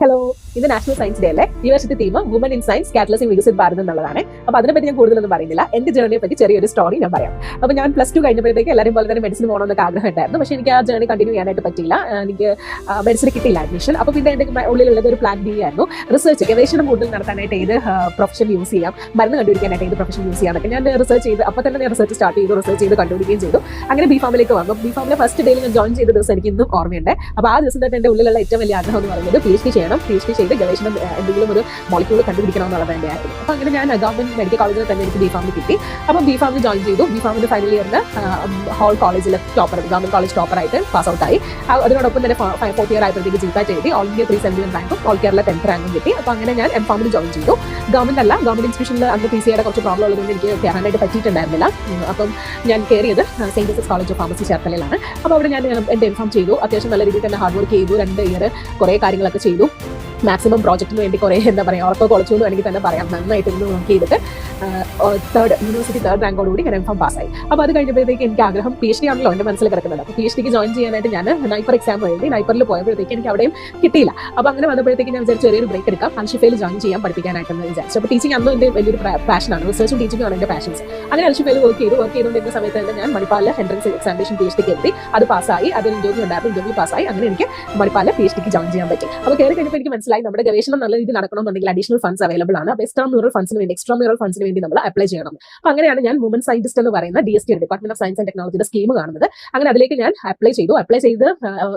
Hello, ഇത് national science day അല്ലേ? ഈ വർഷത്തെ theme woman in science catalysing Viksit Bharat എന്നുള്ളതാണ്. അപ്പോൾ അതിനെപ്പറ്റി ഞാൻ കൂടുതലൊന്നും പറയുന്നില്ല. എന്റെ ജേർണിയെ പറ്റി ചെറിയൊരു സ്റ്റോറി ഞാൻ പറയാം. അപ്പോൾ ഞാൻ +2 കഴിഞ്ഞപ്പോഴത്തേക്ക് എല്ലാവരും പോലെ തന്നെ മെഡിസിൻ പോകണമെന്നൊക്കെ ആഗ്രഹം ഉണ്ടായിരുന്നു. പക്ഷേ എനിക്ക് ആ ജേർണി കണ്ടിന്യൂ ചെയ്യാനായിട്ട് പറ്റിയില്ല. എനിക്ക് മെഡിസിൻ കിട്ടിയില്ല അഡ്മിഷൻ. അപ്പോൾ പിന്നെ എൻ്റെ ഉള്ളിലുള്ളത് ഒരു പ്ലാൻ ബി ആയിരുന്നു. റിസർച്ച് ഗവേഷണം കൂടുതൽ നടത്താനായിട്ട് ഏത് പ്രൊഫഷൻ യൂസ് ചെയ്യാം, മരുന്ന് കണ്ടുപിടിക്കാനായിട്ട് ഏത് പ്രൊഫഷൻ യൂസ് ചെയ്യാനൊക്കെ ഞാൻ റിസർച്ച് ചെയ്ത് അപ്പോൾ തന്നെ ഞാൻ റിസർച്ച് സ്റ്റാർട്ട് ചെയ്തു. റിസർച്ച് ചെയ്ത് കണ്ടുപിടിക്കുകയും ചെയ്തു. അങ്ങനെ ബി ഫാമിലേക്ക് വന്നു. ബി ഫാമിലെ ഫസ്റ്റ് ഡേയിൽ ഞാൻ ജോയിൻ ചെയ്ത ദിവസം എനിക്ക് ഇന്നും ഓർമ്മയുണ്ട്. അപ്പോൾ ആ ദിവസം തന്നെ എൻ്റെ ഉള്ളിലുള്ള ഏറ്റവും വലിയ ആഗ്രഹം എന്ന് പറയുന്നത് PhD ചെയ്യണം. PhD ചെയ്ത് ഗവേഷണം എന്തെങ്കിലും ഒരു മോളിക്യൂൾ കണ്ടുപിടിക്കണം എന്നുള്ളത് എൻ്റെ ആയിരുന്നു. അപ്പോൾ അങ്ങനെ ഞാൻ ഗവൺമെന്റ് മെഡിക്കൽ കോളേജിൽ തന്നെ എനിക്ക് ബി ഫാമിൽ കിട്ടി. അപ്പോൾ ബി ഫാമിൽ ജോയിൻ ചെയ്തു. ബി ഫാമിൽ ഫൈനൽ ഇയറിന് ഹോൾ കോളേജിലെ ടോപ്പർ, ഗവൺമെന്റ് കോളേജ് ടോപ്പറായിട്ട് പാസ് ഔട്ട് ആയി. അതിനോടൊപ്പം തന്നെ 4th ഇയർ ആയപ്പോഴത്തേക്ക് GPAT എഴുതി. ഓൾ ഇന്ത്യ 371 റാങ്കും ഓൾ കേരള 10th റാങ്കും കിട്ടി. അപ്പോൾ അങ്ങനെ ഞാൻ എം ഫാമിൽ ജോയിൻ ചെയ്തു. ഗവൺമെന്റ് ഇൻസ്റ്റിറ്റ്യൂഷനിൽ അന്ന് PCയുടെ കുറച്ച് പ്രോബ്ലം ഉള്ളതുകൊണ്ട് എനിക്ക് കയറാനായിട്ട് പറ്റിയിട്ടുണ്ടായിരുന്നില്ല. അപ്പം ഞാൻ കയറിയത് saint Joseph college of pharmacy ചേർത്തലയിലാണ്. അപ്പോൾ അവിടെ ഞാൻ എൻ്റെ എം ഫാം ചെയ്തു. അത്യാവശ്യം നല്ല രീതിയിൽ തന്നെ ഹാർഡ് വർക്ക് ചെയ്തു. 2 ഇയർ കുറേ കാര്യങ്ങളൊക്കെ ചെയ്തു. മാക്സിമം പ്രോജക്റ്റിന് വേണ്ടി കുറേ ഓർത്തോ കൊളച്ചു എന്ന് വേണമെങ്കിൽ തന്നെ പറയാം. നന്നായിട്ടൊന്ന് നോക്കി ചെയ്തിട്ട് യൂണിവേഴ്സിറ്റി 3rd റാങ്കോടുകൂടി ഞാൻ എം പാസ്സായി. അപ്പോൾ അത് കഴിഞ്ഞപ്പോഴത്തേക്ക് എനിക്ക് ആഗ്രഹം PhD ആണല്ലോ എൻ്റെ മനസ്സിൽ കിടക്കുന്നത്. അപ്പോൾ PhDക്ക് ജോയിൻ ചെയ്യാനായിട്ട് ഞാൻ നൈപ്പർ എക്സാം എഴുതി. നൈപ്പറിൽ പോയപ്പോഴത്തേക്ക് എനിക്ക് അവിടെയും കിട്ടിയില്ല. അപ്പോൾ അങ്ങനെ വന്നപ്പോഴത്തേക്ക് ഞാൻ വിചാരിച്ചു ചെറിയൊരു ബ്രേക്ക് എടുക്കാം, അൽഷിഫയിൽ ജോയിൻ ചെയ്യാൻ പഠിപ്പിക്കാനായിട്ടെന്ന് വിചാരിച്ചു. അപ്പോൾ ടീച്ചിങ് അന്നും എൻ്റെ വലിയൊരു പാഷനാണ്. റിസർച്ചും ടീച്ചിങ്ങും ആണ് എൻ്റെ പാഷൻസ്. അങ്ങനെ അൽഷിഫയിൽ വർക്ക് ചെയ്തുകൊണ്ടിരുന്ന സമയത്ത് തന്നെ ഞാൻ മണിപ്പാലിൽ എൻട്രൻസ് എക്സാമിനേഷൻ PhDക്ക് എത്തി. അത് പാസ്സായി. അതിൽ ഇന്റർവ്യൂ ഉണ്ടായിരുന്നു. ഇന്റർവ്യൂ പാസ്സായി. അങ്ങനെ എനിക്ക് മണിപ്പാലിൽ PhDക്ക് ജോയിൻ ചെയ്യാൻ പറ്റി. അപ്പോൾ കയറി കഴിഞ്ഞപ്പോൾ എനിക്ക് മനസ്സിലായി നമ്മുടെ ഗവേഷണം നല്ല രീതിയിൽ നടക്കണമെന്നുണ്ടെങ്കിൽ അഡീഷണൽ ഫണ്ട്സ് അവൈലബിൾ ആണ്. അപ്പോൾ എക്സ്ട്രാ മ്യൂറൽ ഫണ്ട്സിന് വേണ്ടി നമ്മൾ അപ്ലൈ ചെയ്യണം. അപ്പോൾ അങ്ങനെയാണ് ഞാൻ വുമൻ സയന്റിസ്റ്റ് എന്ന് പറയുന്ന DST department of science and ടെക്നോളജിയുടെ സ്കീം കാണുന്നത്. അങ്ങനെ അതിലേക്ക് ഞാൻ അപ്ലൈ ചെയ്തു.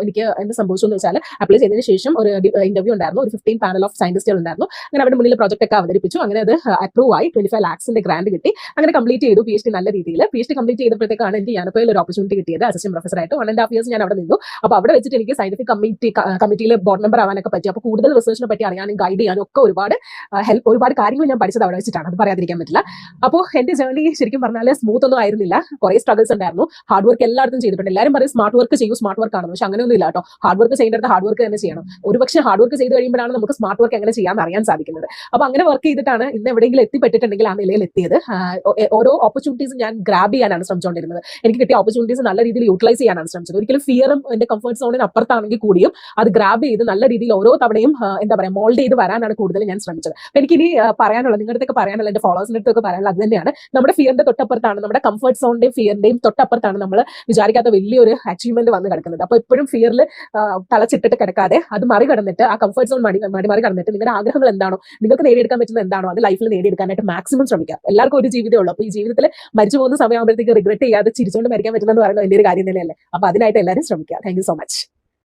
എനിക്ക് എന്ത് സംഭവിച്ചു എന്ന് വെച്ചാൽ അപ്ലൈ ചെയ്തതിന് ശേഷം ഒരു ഇന്റർവ്യൂ ഉണ്ടായിരുന്നു. ഒരു 15 പാനൽ ഓഫ് സയന്റിസ്റ്റുകൾ ഉണ്ടായിരുന്നു. അങ്ങനെ അവിടെ മുന്നിൽ പ്രോജക്റ്റ് ഒക്കെ അവതരിപ്പിച്ചു. അങ്ങനെ അത് അപ്രൂവ് ആയി. 25 lakhs ഗ്രാന്റ് കിട്ടി. അങ്ങനെ കംപ്ലീറ്റ് ചെയ്തു PhD നല്ല രീതിയിൽ. PhD കംപ്ലീറ്റ് ചെയ്തപ്പോഴത്തേക്കാണ് എനിക്ക് യാനപ്പയിൽ ഒരു ഓപ്പർച്യൂണിറ്റി കിട്ടിയത്. അസിസ്റ്റന്റ് പ്രൊഫസറായിട്ട് 1.5 years ഞാൻ അവിടെ നിന്നു. അപ്പോൾ അവിടെ വെച്ചിട്ട് എനിക്ക് സയന്റിഫിക് കമ്മിറ്റിയിൽ ബോർഡ് മെമ്പർ ആവാനൊക്കെ പറ്റി. അപ്പോൾ കൂടുതൽ റിസർച്ചിനെ പറ്റി അറിയാനും ഗൈഡ് ചെയ്യാനും ഒക്കെ ഒരുപാട് കാര്യങ്ങൾ ഞാൻ പഠിച്ചത് അവിടെ വെച്ചിട്ടാണ്. അത് പറയാതിരിക്കാൻ പറ്റില്ല. അപ്പോൾ എന്റെ ജേർണി ശരിക്കും പറഞ്ഞാൽ സ്മൂത്ത് ഒന്നും ആയിരുന്നില്ല. കുറേ സ്ട്രഗിൾസ് ഉണ്ടായിരുന്നു. ഹാർഡ് വർക്ക് എല്ലായിടത്തും ചെയ്തിട്ടുണ്ട്. എല്ലാവരും പറയും സ്മാർട്ട് വർക്ക് ചെയ്യൂ, സ്മാർട്ട് വർക്ക് ആണെന്ന്. പക്ഷെ അങ്ങനെയൊന്നും ഇല്ല കേട്ടോ. ഹാർഡ് വർക്ക് ചെയ്യേണ്ടത് ഹാർഡ് വർക്ക് തന്നെ ചെയ്യണം. ഒരുപക്ഷെ ഹാർഡ് വർക്ക് ചെയ്ത് കഴിയുമ്പോഴാണ് നമുക്ക് സ്മാർട്ട് വർക്ക് എങ്ങനെ ചെയ്യാമെന്ന് അറിയാൻ സാധിക്കുന്നത്. അപ്പോൾ അങ്ങനെ വർക്ക് ചെയ്തിട്ടാണ് ഇന്ന് എവിടെയെങ്കിലും എത്തിപ്പെട്ടിട്ടുണ്ടെങ്കിൽ ആ നിലയിൽ എത്തിയത്. ഓരോ ഓപ്പർച്യൂണിറ്റീസും ഞാൻ ഗ്രാബ് ചെയ്യാനാണ് ശ്രമിച്ചുകൊണ്ടിരുന്നത്. എനിക്ക് കിട്ടിയ ഓപ്പർച്യൂണിറ്റീസ് നല്ല രീതിയിൽ യൂട്ടിലൈസ് ചെയ്യാനാണ് ശ്രമിച്ചത്. ഒരിക്കലും ഫിയറും എന്റെ കംഫർട്ട് സോണിന് അപ്പുറത്താണെങ്കിൽ കൂടിയും അത് ഗ്രാബ് ചെയ്ത് നല്ല രീതിയിൽ ഓരോ തവണയും മോൾഡ് ചെയ്ത് വരാനാണ് കൂടുതൽ ഞാൻ ശ്രമിച്ചത്. എനിക്കിനി പറയാനുള്ളത്, നിങ്ങളുടെ അടുത്തൊക്കെ പറയാനുള്ള, എന്റെ ഫോളോവേഴ്സിന്റെ അടുത്തൊക്കെ പറയാനുള്ളത് അത് തന്നെയാണ്. നമ്മുടെ ഫിയറിന്റെ തൊട്ടപ്പുറത്താണ്, നമ്മുടെ കംഫർട്ട് സോണിന്റെയും ഫിയറിന്റെയും തൊട്ടപ്പുറത്താണ് നമ്മൾ വിചാരിക്കാത്ത വലിയൊരു അച്ചീവ്മെന്റ് വന്ന് കിടക്കുന്നത്. അപ്പോൾ എപ്പോഴും ഫിയറിൽ തളച്ചിട്ടിട്ട് കിടക്കാതെ അത് മറികടന്നിട്ട്, ആ കംഫർട്ട് സോൺ മറികടന്നിട്ട് നിങ്ങളുടെ ആഗ്രഹങ്ങൾ എന്താണോ, നിങ്ങൾക്ക് നേടിയെടുക്കാൻ പറ്റുന്നത് എന്താണോ അത് ലൈഫിൽ നേടിയെടുക്കാനായിട്ട് മാക്സിമം ശ്രമിക്കുക. എല്ലാവർക്കും ഒരു ജീവിതമേ ഉള്ളൂ. അപ്പോൾ ഈ ജീവിതത്തിൽ മരിച്ചു പോകുന്ന സമയമാകുമ്പോഴത്തേക്ക് റിഗ്രറ്റ് ചെയ്യാതെ ചിരിച്ചുകൊണ്ട് മരിക്കാൻ പറ്റുന്നതെന്ന് പറയുന്നത് വലിയൊരു കാര്യം തന്നെയല്ലേ. അപ്പോൾ അതിനായിട്ട് എല്ലാവരും ശ്രമിക്കുക. Thank you so much.